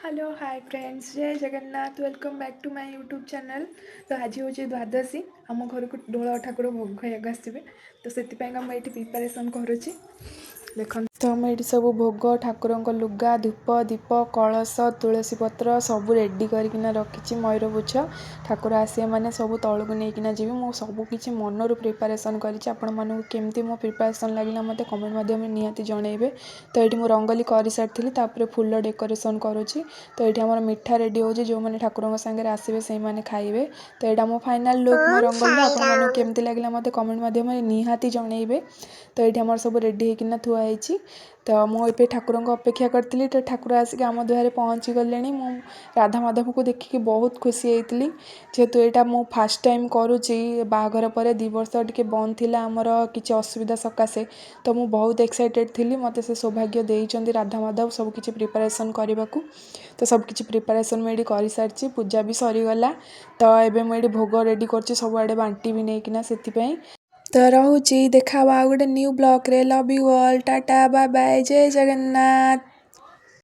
Hello hi friends जय Jagannath welcome back to my YouTube channel. तो आज हूँ द्वादशी आम घर को डोल ठाकुर भोग खाइक आसवे तो से मुझे प्रिपरेसन करुच्ची देख तो आम ये सब भोग ठाकुर लुगा धूप दीप कलश तुलसी पत्र सब रेडी करना रखी मयूर पुछ ठाकुर आसे मैंने सब तौक नहीं जी मुझे सबकि मनरू प्रिपरेसन करमती मो प्रिपरेसन लगे मत कमेंट माध्यम निहाती जनइबे। तो ये मुझे रंगोली कर सारी तापर फुल डेकोरेसन करुच्ची। तो ये आम मिठा रेडी हो जो मैंने ठाकुर सागर आसवे से मैंने खाइबे। तो यहाँ मो फाइनाल लुक मो रंगोली आपमती लगे मत कमेंट माध्यम निहाती जनइबे। तो ये आम सब रेडी होकिना थुआई। तो मुझे ठाकुर अपेक्षा करी तो ठाकुर आसिक आम दुआरे पहुँची गले। मु राधा माधव को देखिकी बहुत खुशी होती जेहेतु यहाँ मु फास्ट टाइम करुच्ची बाहाघर पर 2 वर्ष टे बंद थी आमर किसी असुविधा सकाशे। तो मुझे बहुत एक्साइटेड थी मत से सौभाग्य देइचंदी राधा माधव सबकि प्रिपरेसन करने को। तो सबकि प्रिपरेसन मुझे कर सारी पूजा भी सरीगला। तो ये मुझे भोग रेडी कर सबुआड़े बांटी भी नहीं से तो रोची देखा गोटे न्यू ब्लॉग रे love you all tata bye bye जय जगन्नाथ।